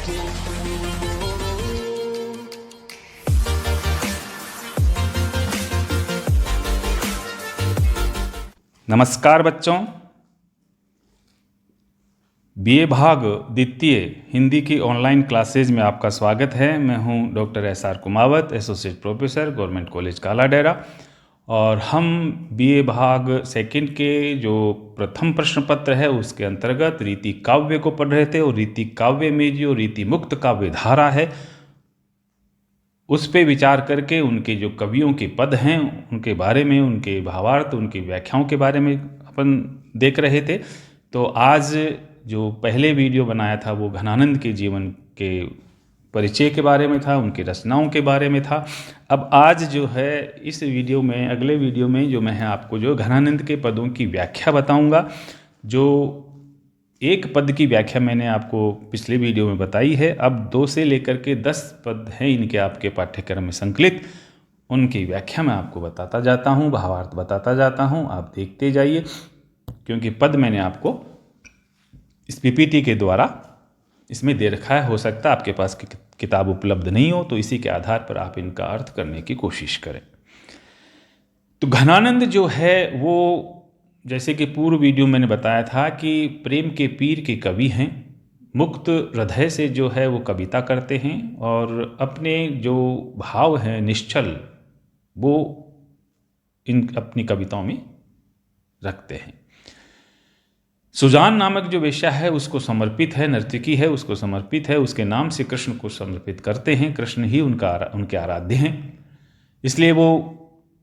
नमस्कार बच्चों, बीए भाग द्वितीय हिंदी की ऑनलाइन क्लासेज में आपका स्वागत है। मैं हूं doctor SR Kumawat, associate professor, government college काला डेरा। और हम बीए भाग सेकंड के जो प्रथम प्रश्न पत्र है उसके अंतर्गत रीति काव्य को पढ़ रहे थे। और रीति काव्य में जो रीति मुक्त काव्य धारा है उस पे विचार करके उनके जो कवियों के पद हैं उनके बारे में, उनके भावार्थ, उनकी व्याख्याओं के बारे में अपन देख रहे थे। तो आज जो पहले वीडियो बनाया था वो घनानंद के जीवन के परिचय के बारे में था, उनकी रचनाओं के बारे में था। अब आज जो है इस वीडियो में, अगले वीडियो में जो मैं आपको जो घनानंद के पदों की व्याख्या बताऊंगा। जो एक पद की व्याख्या मैंने आपको पिछले वीडियो में बताई है, अब 2 से लेकर के 10 पद हैं इनके आपके पाठ्यक्रम में संकलित। उनकी व्याख्या मैं आपको बताता जाता हूँ, भावार्थ बताता जाता हूँ, आप देखते जाइए। क्योंकि पद मैंने आपको इस पीपीटी के द्वारा इसमें दे रखा है। हो सकता है आपके पास किताब उपलब्ध नहीं हो, तो इसी के आधार पर आप इनका अर्थ करने की कोशिश करें। तो घनानंद जो है वो, जैसे कि पूर्व वीडियो मैंने बताया था कि प्रेम के पीर के कवि हैं। मुक्त हृदय से जो है वो कविता करते हैं और अपने जो भाव हैं निश्चल वो इन अपनी कविताओं में रखते हैं। सुजान नामक जो वेश्या है उसको समर्पित है, नर्तकी है, उसको समर्पित है, उसके नाम से कृष्ण को समर्पित करते हैं। कृष्ण ही उनके आराध्य हैं। इसलिए वो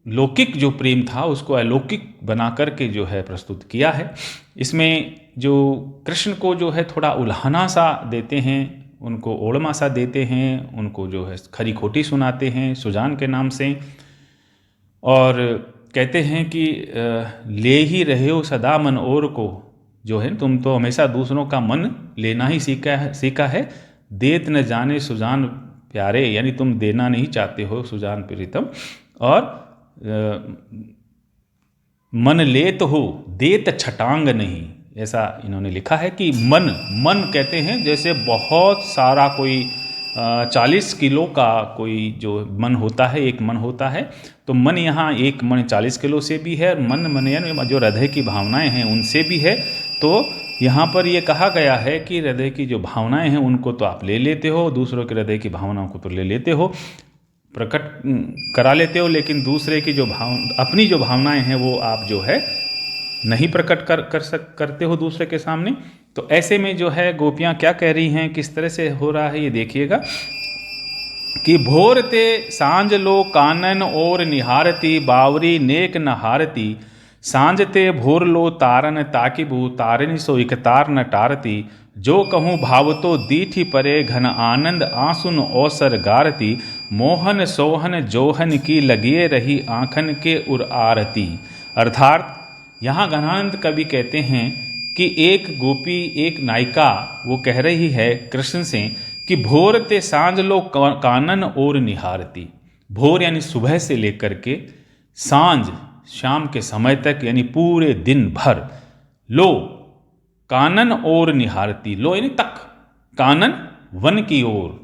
लौकिक जो प्रेम था उसको अलौकिक बना करके जो है प्रस्तुत किया है। इसमें जो कृष्ण को जो है थोड़ा उल्हाना सा देते हैं, उनको ओड़मा सा देते हैं, उनको जो है खरी खोटी सुनाते हैं सुजान के नाम से। और कहते हैं कि ले ही रहे हो सदा मन और को, जो है तुम तो हमेशा दूसरों का मन लेना ही सीखा है। देत न जाने सुजान प्यारे, यानी तुम देना नहीं चाहते हो सुजान प्रीतम, और मन लेत हो देत छटांग नहीं। ऐसा इन्होंने लिखा है कि मन कहते हैं जैसे बहुत सारा कोई 40 किलो का कोई जो मन होता है, एक मन होता है। तो मन यहाँ एक मन 40 किलो से भी है, मन यानी जो हृदय की भावनाएं हैं उनसे भी है। तो यहाँ पर ये कहा गया है कि हृदय की जो भावनाएं हैं उनको तो आप ले लेते हो, दूसरों के हृदय की भावनाओं को तो ले लेते हो, प्रकट करा लेते हो, लेकिन दूसरे की जो अपनी जो भावनाएं हैं वो आप जो है नहीं प्रकट करते हो दूसरे के सामने। तो ऐसे में जो है गोपियाँ क्या कह रही हैं, किस तरह से हो रहा है ये देखिएगा कि भोर ते सांझ लो कानन और निहारती, बावरी नेक नहारती, सांझ ते भोर लो तारन ताकिबू, तारनी सो इक तार न टारती, जो कहूँ भाव तो दीठी परे घन आनंद आंसुन औसर गारती, मोहन सोहन जोहन की लगिए रही आँखन के उर आरती। अर्थात यहाँ घनानंद कवि कहते हैं कि एक गोपी, एक नायिका वो कह रही है कृष्ण से कि भोर ते सांझ लो कानन और निहारती। भोर यानी सुबह से लेकर के सांझ शाम के समय तक, यानी पूरे दिन भर, लो कानन और निहारती, लो यानी तक, कानन वन की ओर,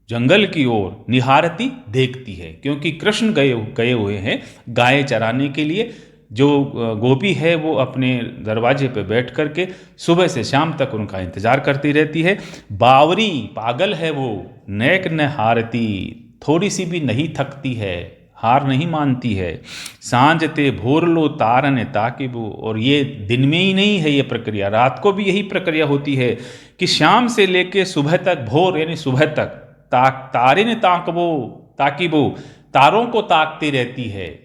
जंगल की ओर, निहारती देखती है। क्योंकि कृष्ण गए हुए हैं गाय चराने के लिए। जो गोपी है वो अपने दरवाजे पे बैठ करके सुबह से शाम तक उनका इंतजार करती रहती है। बावरी पागल है वो, नेक न हारती, थोड़ी सी भी नहीं थकती है, हार नहीं मानती है। सांझ ते भोर लो तारन ताकिबू, और ये दिन में ही नहीं है ये प्रक्रिया, रात को भी यही प्रक्रिया होती है कि शाम से लेके सुबह तक, भोर यानी सुबह तक, तारिन ताकिबू, तारों को ताकती रहती है।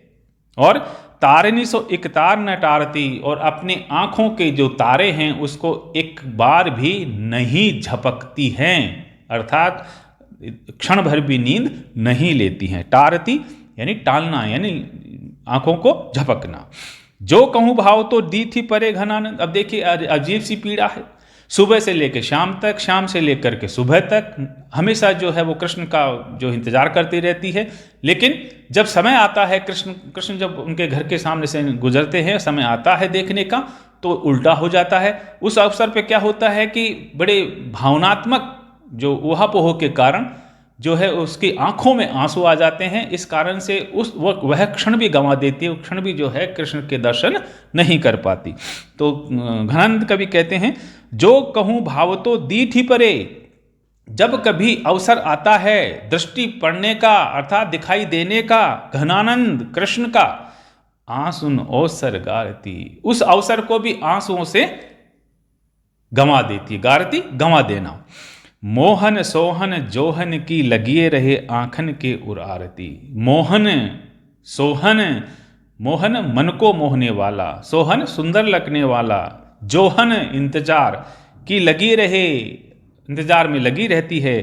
और तारिनी सो एक तार न टारती, और अपने आंखों के जो तारे हैं उसको एक बार भी नहीं झपकती हैं, अर्थात क्षण भर भी नींद नहीं लेती हैं। टारती यानी टालना, यानी आंखों को झपकना। जो कहूँ भाव तो दी थी परे घनानंद। अब देखिए अजीब सी पीड़ा है, सुबह से लेकर शाम तक, शाम से लेकर के सुबह तक हमेशा जो है वो कृष्ण का जो इंतजार करती रहती है। लेकिन जब समय आता है, कृष्ण जब उनके घर के सामने से गुजरते हैं, समय आता है देखने का, तो उल्टा हो जाता है। उस अवसर पे क्या होता है कि बड़े भावनात्मक जो ऊहापोह के कारण जो है उसकी आंखों में आंसू आ जाते हैं। इस कारण से वह क्षण भी गंवा देती है, वो क्षण भी जो है कृष्ण के दर्शन नहीं कर पाती। तो घनानंद कवि कहते हैं, जो कहूँ भाव तो दीठ ही परे, जब कभी अवसर आता है दृष्टि पड़ने का अर्थात दिखाई देने का घनानंद कृष्ण का, आंसुन अवसर गारती, उस अवसर को भी आंसुओं से गंवा देती। गारती गंवा देना। मोहन सोहन जोहन की लगिए रहे आंखन के उर आरती। मोहन सोहन, मोहन मन को मोहने वाला, सोहन सुंदर लगने वाला, जोहन इंतजार की लगी रहे, इंतजार में लगी रहती है,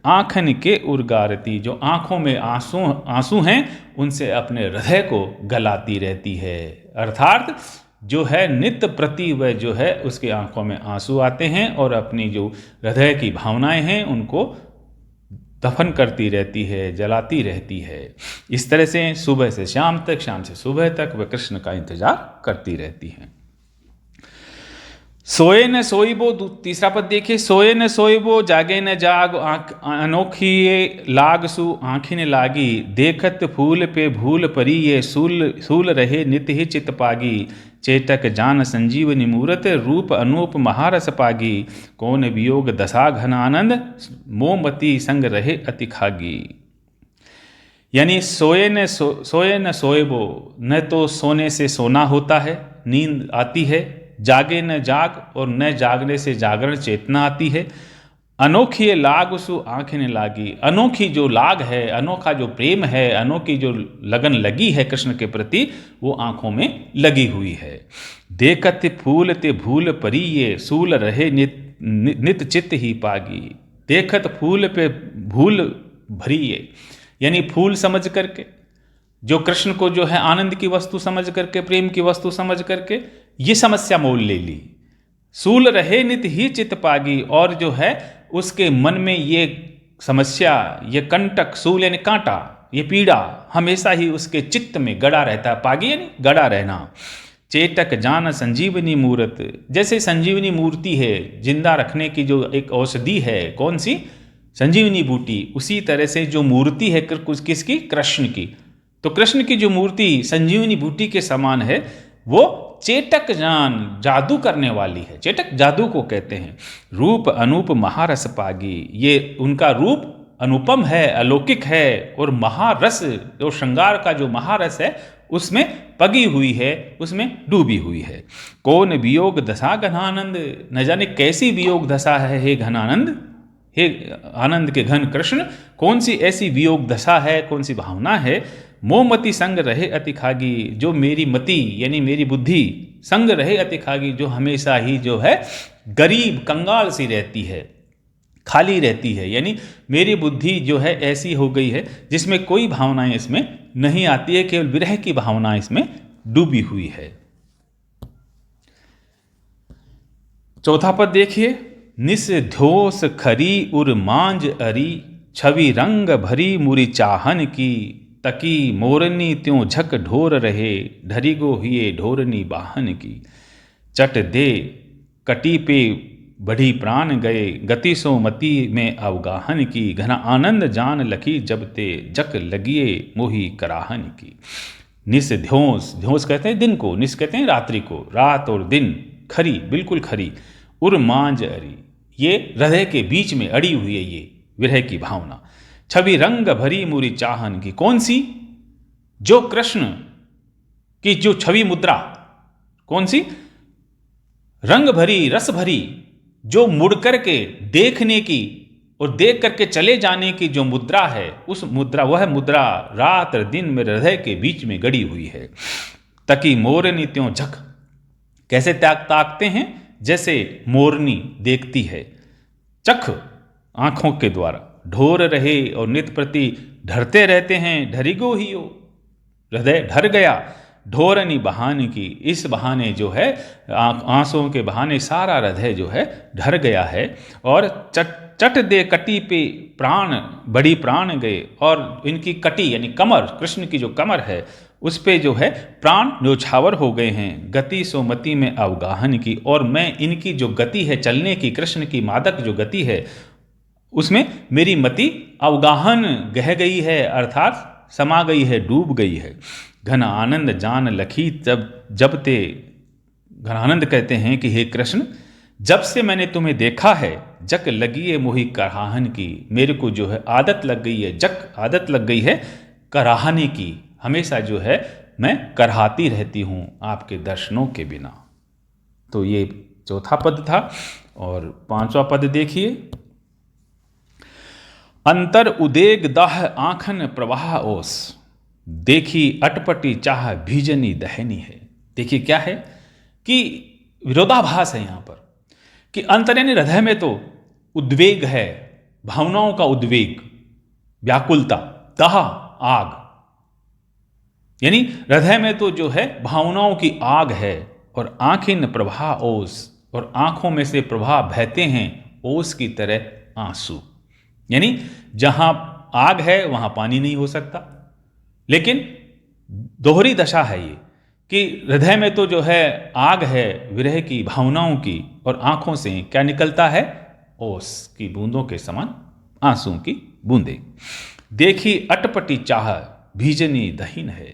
आंखन के उर्गारती, जो आंखों में आंसू हैं उनसे अपने हृदय को गलाती रहती है। अर्थात जो है नित्य प्रति वह जो है उसकी आंखों में आंसू आते हैं और अपनी जो हृदय की भावनाएं हैं उनको दफन करती रहती है, जलाती रहती है। इस तरह से सुबह से शाम तक, शाम से सुबह तक वह कृष्ण का इंतजार करती रहती हैं। सोए न सोईबो, तीसरा पद देखिए, सोए न सोईबो जागे न जाग, अनोखी लाग सु आँखिन लागी, देखत फूल पे भूल परी, ये सूल रहे नित्य ही चित पागी, चेतक जान संजीवनी मूरत, रूप अनूप महारस पागी, कौन वियोग दशा घन आनंद, मोमती संग रहे अति खागी। यानी सोए न सोएबो, न तो सोने से सोना होता है, नींद आती है, जागे न जाग और न जागने से जागरण चेतना आती है, अनोखी लाग सु आंखें न लागी, अनोखी जो लाग है, अनोखा जो प्रेम है, अनोखी जो लगन लगी है कृष्ण के प्रति, वो आंखों में लगी हुई है। देखत फूल ते भूल परी, ये सूल रहे नित चित्त ही पागी। देखत फूल पे भूल भरी, ये यानी फूल समझ करके, जो कृष्ण को जो है आनंद की वस्तु समझ करके, प्रेम की वस्तु समझ करके ये समस्या मोल ले ली। सूल रहे नित ही चित पागी, और जो है उसके मन में ये समस्या, ये कंटक, सूल यानी कांटा, ये पीड़ा हमेशा ही उसके चित्त में गड़ा रहता है। पागी यानी गड़ा रहना। चेतक जान संजीवनी मूर्त, जैसे संजीवनी मूर्ति है, जिंदा रखने की जो एक औषधि है, कौन सी? संजीवनी बूटी। उसी तरह से जो मूर्ति है किसकी? कृष्ण की। तो कृष्ण की जो मूर्ति संजीवनी बूटी के समान है, वो चेतक जान, जादू करने वाली है। चेतक जादू को कहते हैं। रूप अनूप महारस पागी, ये उनका रूप अनुपम है, अलौकिक है, और महारस जो श्रृंगार का जो महारस है उसमें पगी हुई है, उसमें डूबी हुई है। कौन वियोग दशा घनानंद, न जाने कैसी वियोग दशा है हे घनानंद, हे आनंद के घन कृष्ण, कौन सी ऐसी वियोग दशा है, कौन सी भावना है। मोमति संग रहे अति खागी, जो मेरी मति यानी मेरी बुद्धि संग रहे अति खागी, जो हमेशा ही जो है गरीब कंगाल सी रहती है, खाली रहती है। यानी मेरी बुद्धि जो है ऐसी हो गई है जिसमें कोई भावनाएं इसमें नहीं आती है, केवल विरह की भावना इसमें डूबी हुई है। चौथा पद देखिए, निस ध्योस खरी उर मांझ अरी, छवि रंग भरी मुरी चाहन की, तकी मोरनी त्यों झक ढोर रहे, ढरी गो हिये ढोरनी बाहन की। चट दे कटी पे बढ़ी प्राण गए, गति सो मति में अवगाहन की, घना आनंद जान लखी जब ते, जक लगिए मोही कराहन की। निस ध्योस, ध्योस कहते हैं दिन को, निस कहते हैं रात्रि को, रात और दिन, खरी बिल्कुल खरी, उर मांझ अरी, ये हृदय के बीच में अड़ी हुई है ये विरह की भावना। छवि रंग भरी मुरी चाहन की, कौन सी? जो कृष्ण की जो छवि मुद्रा, कौन सी? रंग भरी, रस भरी, जो मुड़ करके देखने की और देख करके चले जाने की जो मुद्रा है, उस मुद्रा, वह मुद्रा रात और दिन में हृदय के बीच में गड़ी हुई है। तकी मोरनी त्यों झक, कैसे ताकते हैं? जैसे मोरनी देखती है, चख आंखों के द्वारा, ढोर रहे और नित प्रति ढरते रहते हैं। ढरिगो ही हो, हृदय ढर गया, ढोरनी बहाने की, इस बहाने जो है आंसुओं के बहाने सारा हृदय जो है ढर गया है। और चट दे कटी पे प्राण, बड़ी प्राण गए, और इनकी कटी यानी कमर, कृष्ण की जो कमर है उस पे जो है प्राण न्योछावर हो गए हैं। गति सो मति में अवगाहन की, और मैं इनकी जो गति है चलने की, कृष्ण की मादक जो गति है उसमें मेरी मति अवगाहन गह गई है, अर्थात समा गई है, डूब गई है। घन आनंद जान लखी तब जब ते, घन आनंद कहते हैं कि हे कृष्ण, जब से मैंने तुम्हें देखा है, जक लगी है मोही कराहन की, मेरे को जो है आदत लग गई है, जक आदत लग गई है कराहने की, हमेशा जो है मैं करहाती रहती हूँ आपके दर्शनों के बिना। तो ये चौथा पद था। और पांचवा पद देखिए, अंतर उदेग दाह आंखन प्रवाह ओस, देखी अटपटी चाह भीजनी दहनी है। देखिए क्या है कि विरोधाभास है यहाँ पर, कि अंतर यानी हृदय में तो उद्वेग है, भावनाओं का उद्वेग, व्याकुलता, दाह आग, यानी हृदय में तो जो है भावनाओं की आग है, और आंखिन प्रवाह ओस, और आंखों में से प्रवाह बहते हैं ओस की तरह आंसू। यानी जहां आग है वहां पानी नहीं हो सकता, लेकिन दोहरी दशा है ये कि हृदय में तो जो है आग है विरह की, भावनाओं की, और आंखों से क्या निकलता है, ओस की बूंदों के समान आंसू की बूंदें। देखी अटपटी चाह भीजनी दहीन है।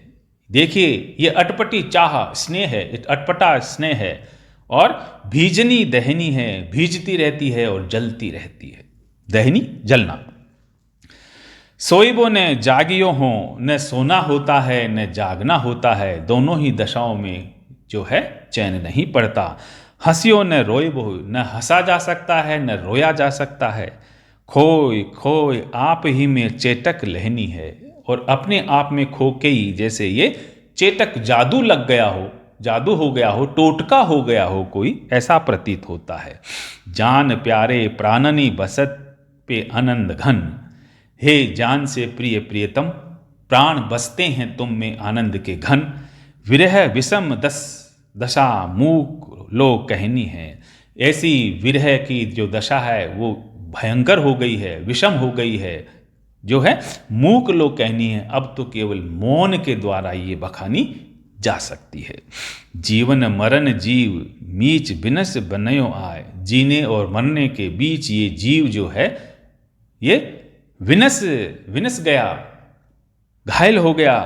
देखिए ये अटपटी चाह स्नेह है, अटपटा स्नेह है, और भीजनी दहनी है, भीजती रहती है और जलती रहती है। दहनी जलना। सोईबो न जागियो हो, न सोना होता है न जागना होता है, दोनों ही दशाओं में जो है चैन नहीं पड़ता। हंसियो न रोईबो, न हंसा जा सकता है न रोया जा सकता है। खोय खोय आप ही में चेटक लहनी है, और अपने आप में खो के ही जैसे ये चेटक जादू लग गया हो, जादू हो गया हो, टोटका हो गया हो कोई, ऐसा प्रतीत होता है। जान प्यारे प्राणनी बसत पे आनंद घन, हे जान से प्रिय प्रियतम, प्राण बसते हैं तुम में आनंद के घन। विरह विषम दशा मूक लो कहनी है। ऐसी विरह की जो दशा है वो भयंकर हो गई है, विषम हो गई है, जो है मूक लोग कहनी है। अब तो केवल मौन के द्वारा ये बखानी जा सकती है। जीवन मरण जीव मीच बिनस बनयो आए, जीने और मरने के बीच ये जीव जो है ये विनस गया, घायल हो गया।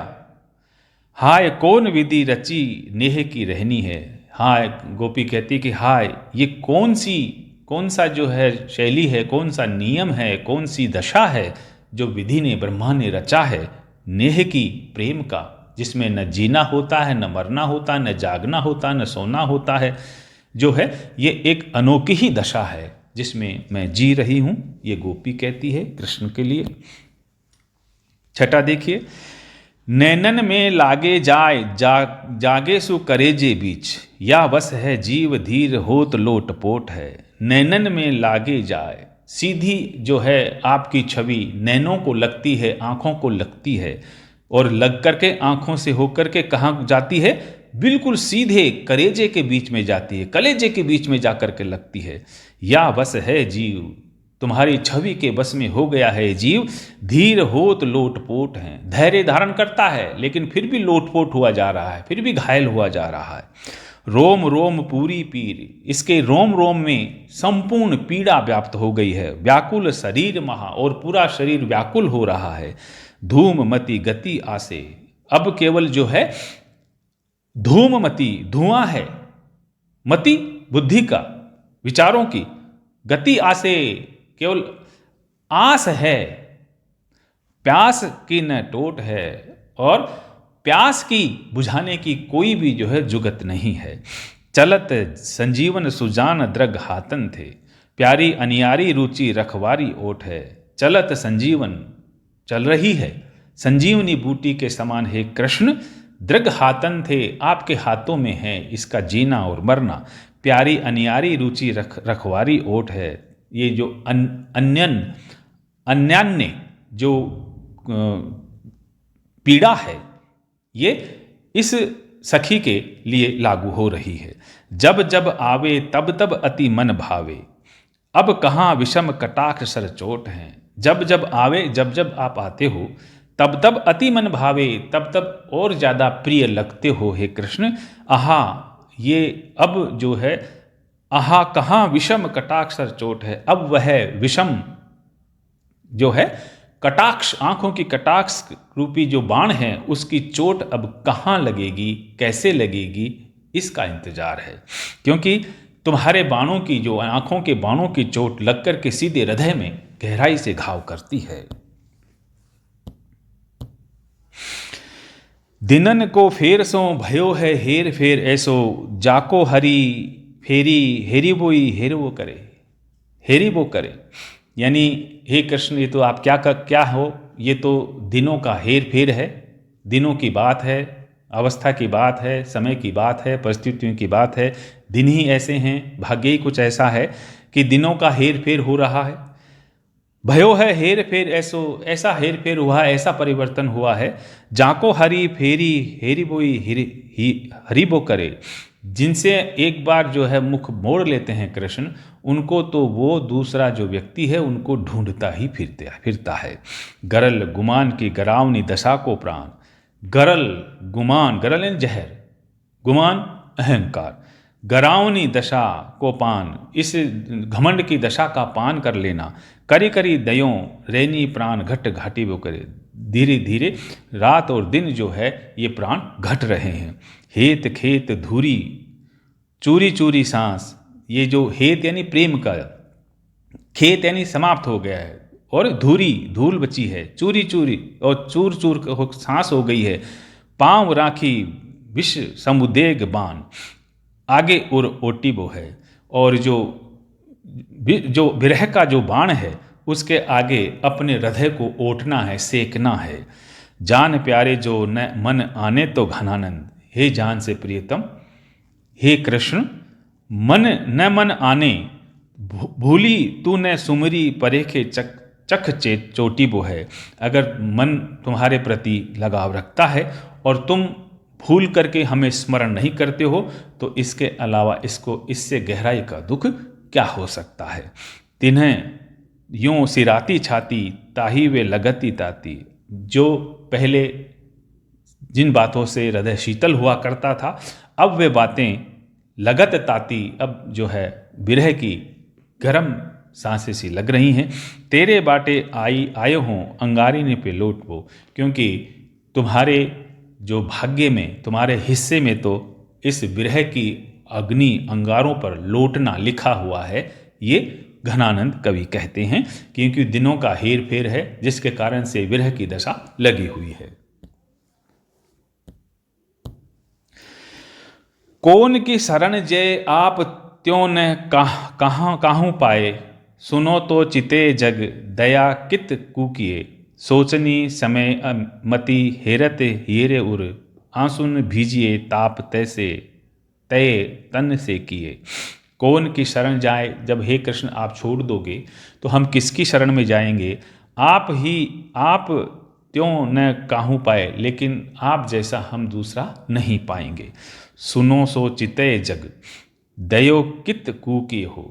हाय कौन विधि रची नेह की रहनी है। हाय, गोपी कहती कि हाय ये कौन सा जो है शैली है, कौन सा नियम है, कौन सी दशा है जो विधि ने, ब्रह्मा ने रचा है, नेह की, प्रेम का, जिसमें न जीना होता है, न मरना होता, न जागना होता, न सोना होता है, जो है ये एक अनोखी ही दशा है जिसमें मैं जी रही हूं, ये गोपी कहती है कृष्ण के लिए। छठा देखिए, नैनन में लागे जाए जागे सु करेजे बीच, या बस है जीव धीर होत लोटपोट है। नैनन में लागे जाए, सीधी जो है आपकी छवि नैनों को लगती है, आंखों को लगती है, और लग करके आंखों से होकर के कहाँ जाती है, बिल्कुल सीधे करेजे के बीच में जाती है, कलेजे के बीच में जाकर के लगती है। या बस है जीव, तुम्हारी छवि के बस में हो गया है जीव, धीर होत लोटपोट है, धैर्य धारण करता है लेकिन फिर भी लोटपोट हुआ जा रहा है, फिर भी घायल हुआ जा रहा है। रोम रोम पूरी पीर, इसके रोम रोम में संपूर्ण पीड़ा व्याप्त हो गई है। व्याकुल शरीर महा, और पूरा शरीर व्याकुल हो रहा है। धूम मति गति आसे, अब केवल जो है धूम मति, धुआं है, मति बुद्धि का, विचारों की, गति आसे केवल आस है, प्यास की न टोट है, और प्यास की बुझाने की कोई भी जो है जुगत नहीं है। चलत संजीवन सुजान द्रग हातन थे, प्यारी अनियारी रुचि रखवारी ओट है। चलत संजीवन, चल रही है, संजीवनी बूटी के समान है कृष्ण, दृग हातन थे, आपके हाथों में है इसका जीना और मरना। प्यारी अनियारी रुचि रखवारी ओट है। ये जो अन्यान्य जो पीड़ा है ये इस सखी के लिए लागू हो रही है। जब जब आवे तब तब अति मन भावे, अब कहाँ विषम कटाक्ष सर चोट हैं। जब जब आवे, जब जब आप आते हो, तब तब अति मन भावे, तब तब और ज़्यादा प्रिय लगते हो हे कृष्ण। आहा, ये अब जो है आहा कहाँ विषम कटाक्ष सर चोट है, अब वह विषम जो है कटाक्ष, आंखों की कटाक्ष रूपी जो बाण है उसकी चोट अब कहाँ लगेगी, कैसे लगेगी, इसका इंतजार है। क्योंकि तुम्हारे बाणों की, जो आंखों के बाणों की चोट लगकर के सीधे हृदय में गहराई से घाव करती है। दिनन को फेर सो भयो है हेर फेर ऐसो, जाको हरी फेरी हेरी बोई हेर वो करे, हेरी वो करे। यानी हे कृष्ण, ये तो आप क्या हो, ये तो दिनों का हेर फेर है, दिनों की बात है, अवस्था की बात है, समय की बात है, परिस्थितियों की बात है। दिन ही ऐसे हैं, भाग्य ही कुछ ऐसा है कि दिनों का हेर फेर हो रहा है। भयो है हेर फेर ऐसो, ऐसा हेर फेर हुआ है, ऐसा परिवर्तन हुआ है। जाको हरी फेरी हेरी बोई हरी बो करे, जिनसे एक बार जो है मुख मोड़ लेते हैं कृष्ण, उनको तो वो दूसरा जो व्यक्ति है उनको ढूंढता ही फिरता है। गरल गुमान की गरावनी दशा को प्राण, गरल गुमान, गरल यानी जहर, गुमान अहंकार, गरावनी दशा को पान, इस घमंड की दशा का पान कर लेना। करी करी दयों रैनी प्राण घट घाटी वो करे, धीरे धीरे रात और दिन जो है ये प्राण घट रहे हैं। हेत खेत धूरी चूरी चूरी सांस, ये जो हेत यानी प्रेम का, खेत यानी समाप्त हो गया है, और धूरी धूल बची है, चूरी चूरी और चूर चूर सांस हो गई है। पांव राखी विष समुदेग बान, आगे और ओटी वो है, और जो विरह का जो बाण है उसके आगे अपने हृदय को ओटना है, सेकना है। जान प्यारे जो न मन आने तो घनानंद, हे जान से प्रियतम, हे कृष्ण, मन आने, भूली तू न सुमरी परेखे चख चोटी वो है। अगर मन तुम्हारे प्रति लगाव रखता है और तुम भूल करके हमें स्मरण नहीं करते हो, तो इसके अलावा इससे गहराई का दुख क्या हो सकता है। तिन्हें यूं सिराती छाती ताही वे लगती ताती, जो पहले जिन बातों से हृदय शीतल हुआ करता था, अब वे बातें लगत ताती, अब जो है विरह की गर्म सांसें सी लग रही हैं। तेरे बाटे आए हों अंगारिनी पे लौट वो, क्योंकि तुम्हारे जो भाग्य में, तुम्हारे हिस्से में तो इस विरह की अग्नि अंगारों पर लौटना लिखा हुआ है, ये घनानंद कवि कहते हैं। क्योंकि दिनों का हेर फेर है जिसके कारण से विरह की दशा लगी हुई है। कौन की शरण जय आप त्यों न काहू पाए, सुनो तो चिते जग दया कित कूकिए। सोचनी समय मति हेरत हीरे उर, आंसुन भीजिए ताप तैसे तय तन से किए। कौन की शरण जाए, जब हे कृष्ण आप छोड़ दोगे तो हम किसकी शरण में जाएंगे। आप त्यों न काहू पाए, लेकिन आप जैसा हम दूसरा नहीं पाएंगे। सुनो सो चितय जग दयो कित कूकी हो,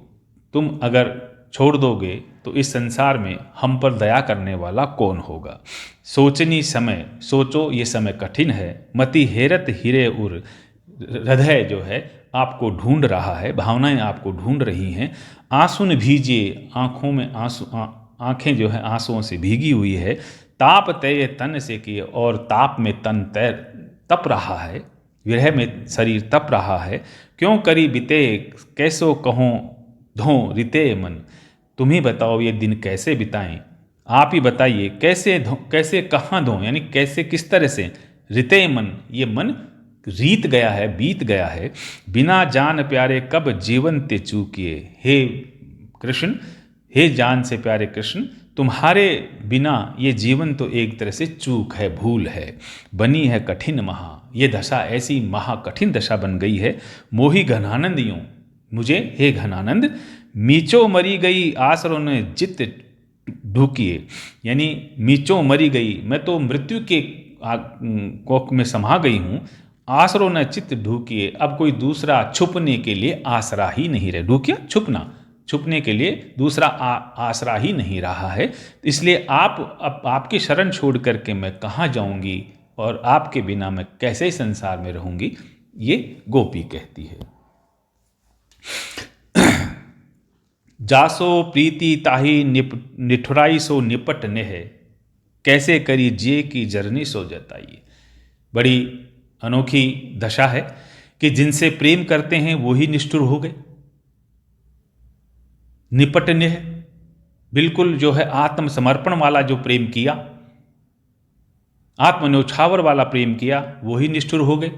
तुम अगर छोड़ दोगे तो इस संसार में हम पर दया करने वाला कौन होगा। सोचनी समय, सोचो ये समय कठिन है। मति हेरत हीरे उर, हृदय जो है आपको ढूंढ रहा है, भावनाएं आपको ढूंढ रही हैं। आंसुन भीजिए, आंखों में आंसू, आंखें जो है आंसुओं से भीगी हुई है। ताप तय तन से किए, और ताप में तन तप रहा है, विरह में शरीर तप रहा है। क्यों करी बिते कैसो कहो धो रिते मन, तुम ही बताओ ये दिन कैसे बिताएं, आप ही बताइए कैसे कहाँ धो, यानी कैसे किस तरह से। रिते मन, ये मन रीत गया है, बीत गया है। बिना जान प्यारे कब जीवन ते चूकिए, हे कृष्ण, हे जान से प्यारे कृष्ण, तुम्हारे बिना ये जीवन तो एक तरह से चूक है, भूल है। बनी है कठिन महा, ये दशा ऐसी महा कठिन दशा बन गई है। मोही घनानंद यूं, मुझे हे घनानंद, मीचो मरी गई आसरों ने चित्त ढूकिए, यानी मीचो मरी गई, मैं तो मृत्यु के कोख में समा गई हूँ। आसरों ने चित्त ढूकिए, अब कोई दूसरा छुपने के लिए आसरा ही नहीं रहे। ढूकिया छुपना, छुपने के लिए दूसरा आसरा ही नहीं रहा है। इसलिए आपकी शरण छोड़ करके मैं कहाँ जाऊंगी, और आपके बिना मैं कैसे संसार में रहूंगी, ये गोपी कहती है। जासो प्रीति ताही निठुराई सो निपट नेह, कैसे करी जे की जरनी सो जताइए। बड़ी अनोखी दशा है कि जिनसे प्रेम करते हैं वो ही निष्ठुर हो गए। निपट नेह, बिल्कुल जो है आत्मसमर्पण वाला जो प्रेम किया, आत्मन्योछावर वाला प्रेम किया, वो ही निष्ठुर हो गए।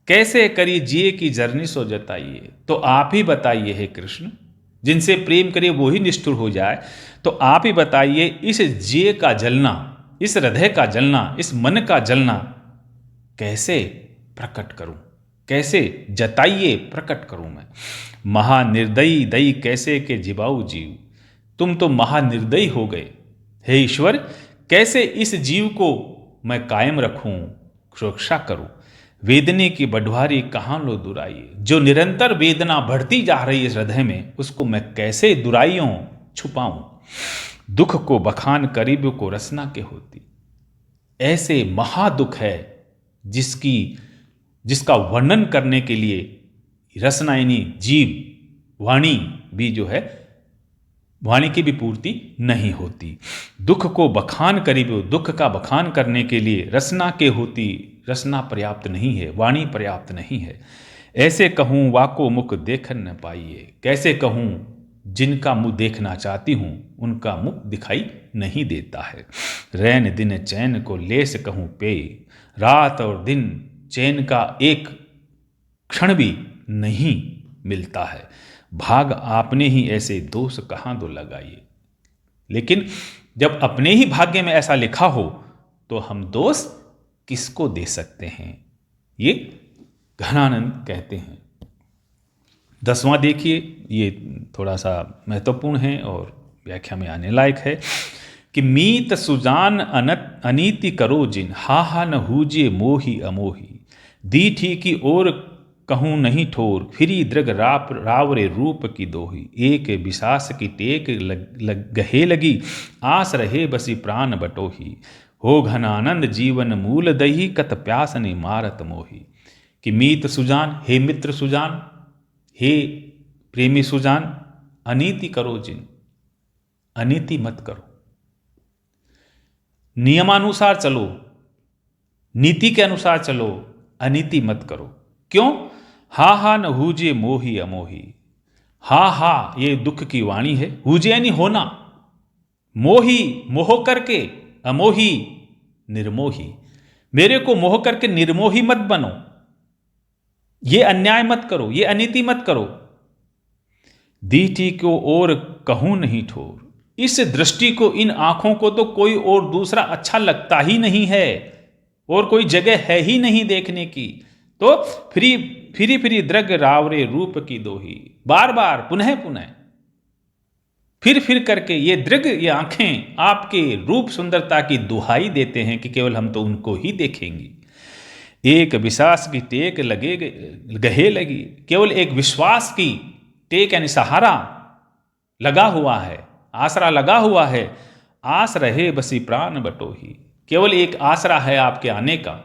कैसे करी जिए की जर्नी सो जताइए, तो आप ही बताइए हे कृष्ण, जिनसे प्रेम करिए वो ही निष्ठुर हो जाए, तो आप ही बताइए इस जिए का जलना, इस हृदय का जलना, इस मन का जलना कैसे प्रकट करूं, कैसे जताइए प्रकट करूं मैं। महानिर्दयी दई कैसे के जिबाऊ जीव, तुम तो महानिर्दयी हो गए हे ईश्वर, कैसे इस जीव को मैं कायम रखूं, सुरक्षा करूं। वेदने की बढ़वारी कहाँ लो दुराइए, जो निरंतर वेदना बढ़ती जा रही है इस हृदय में, उसको मैं कैसे दुराइयों छुपाऊं। दुख को बखान करीब को रसना के होती, ऐसे महादुख है जिसका वर्णन करने के लिए रसना यानी जीव वाणी भी जो है, वाणी की भी पूर्ति नहीं होती। दुख को बखान करीब, दुख का बखान करने के लिए रसना के होती, रसना पर्याप्त नहीं है, वाणी पर्याप्त नहीं है। ऐसे कहूँ वाको मुख देखन न पाइए, कैसे कहूँ जिनका मुंह देखना चाहती हूँ उनका मुख दिखाई नहीं देता है। रैन दिन चैन को लेस कहूँ पे, रात और दिन चैन का एक क्षण भी नहीं मिलता है। भाग आपने ही ऐसे दोष कहाँ दो लगाइए। लेकिन जब अपने ही भाग्य में ऐसा लिखा हो तो हम दोष किसको दे सकते हैं, ये घनानंद कहते हैं। 10वां देखिए, ये थोड़ा सा महत्वपूर्ण है और व्याख्या में आने लायक है कि मीत सुजान अनीति करो जिन, हा हा न हूजे मोही अमोही। दीठी की ओर कहूँ नहीं ठोर, फिरी दृग रावरे रूप की दोही। एक विशास की टेक गहे लगी, आस रहे बसी प्राण बटोही। हो घनानंद जीवन मूल दही, कत प्यास ने मारत मोही। कि मीत सुजान, हे मित्र सुजान, हे प्रेमी सुजान, अनीति करो जिन, अनीति मत करो, नियमानुसार चलो, नीति के अनुसार चलो, अनीति मत करो। क्यों? हा हा न हूजे मोही अमोही। हा हा ये दुख की वाणी है, हूजे यानी होना, मोही मोह करके, अमोही निर्मोही। मेरे को मोह करके निर्मोही मत बनो, ये अन्याय मत करो, ये अनीति मत करो। दीठी को और कहूं नहीं ठोर, इस दृष्टि को, इन आंखों को तो कोई और दूसरा अच्छा लगता ही नहीं है और कोई जगह है ही नहीं देखने की। तो फिरी दृग रावरे रूप की दोही, बार बार पुनः पुनः फिर करके ये दृग, ये आंखें आपके रूप सुंदरता की दुहाई देते हैं कि केवल हम तो उनको ही देखेंगे। एक विश्वास की टेक गहे लगी, केवल एक विश्वास की टेक यानी सहारा लगा हुआ है, आसरा लगा हुआ है। आस रहे बसी प्राण बटोही, केवल एक आसरा है आपके आने का,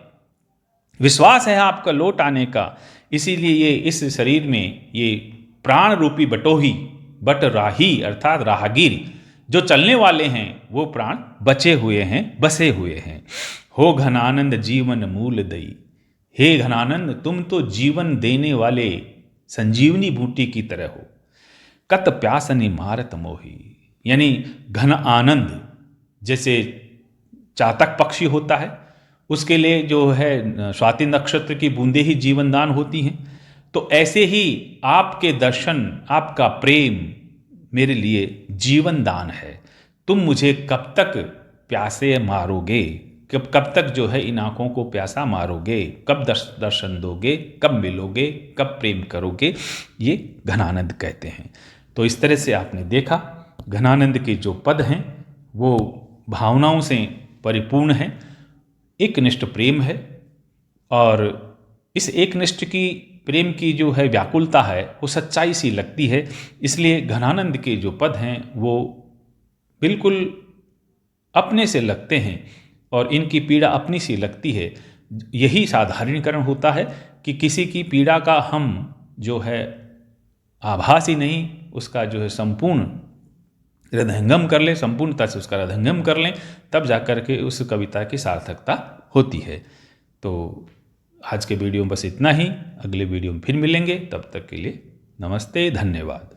विश्वास है आपका लौट आने का। इसीलिए ये इस शरीर में ये प्राण रूपी बटोही, बट राही अर्थात राहगीर जो चलने वाले हैं, वो प्राण बचे हुए हैं, बसे हुए हैं। हो घनानंद जीवन मूल दई, हे घनानंद तुम तो जीवन देने वाले संजीवनी बूटी की तरह हो। कत प्यासनी मारत मोही, यानी घन आनंद, जैसे चातक पक्षी होता है उसके लिए जो है स्वाति नक्षत्र की बूंदे ही जीवन दान होती हैं, तो ऐसे ही आपके दर्शन, आपका प्रेम मेरे लिए जीवन दान है। तुम मुझे कब तक प्यासे मारोगे, कब तक जो है इन आंखों को प्यासा मारोगे, कब दर्शन दोगे, कब मिलोगे, कब प्रेम करोगे, ये घनानंद कहते हैं। तो इस तरह से आपने देखा घनानंद के जो पद हैं वो भावनाओं से परिपूर्ण हैं, एकनिष्ठ प्रेम है। और इस एकनिष्ठ की प्रेम की जो है व्याकुलता है वो सच्चाई सी लगती है। इसलिए घनानंद के जो पद हैं वो बिल्कुल अपने से लगते हैं और इनकी पीड़ा अपनी सी लगती है। यही साधारणीकरण होता है कि किसी की पीड़ा का हम जो है आभास ही नहीं, उसका जो है संपूर्ण हृदयंगम कर लें, संपूर्णता से उसका हृदयंगम कर लें, तब जा कर के उस कविता की सार्थकता होती है। तो आज के वीडियो में बस इतना ही, अगले वीडियो में फिर मिलेंगे, तब तक के लिए नमस्ते, धन्यवाद।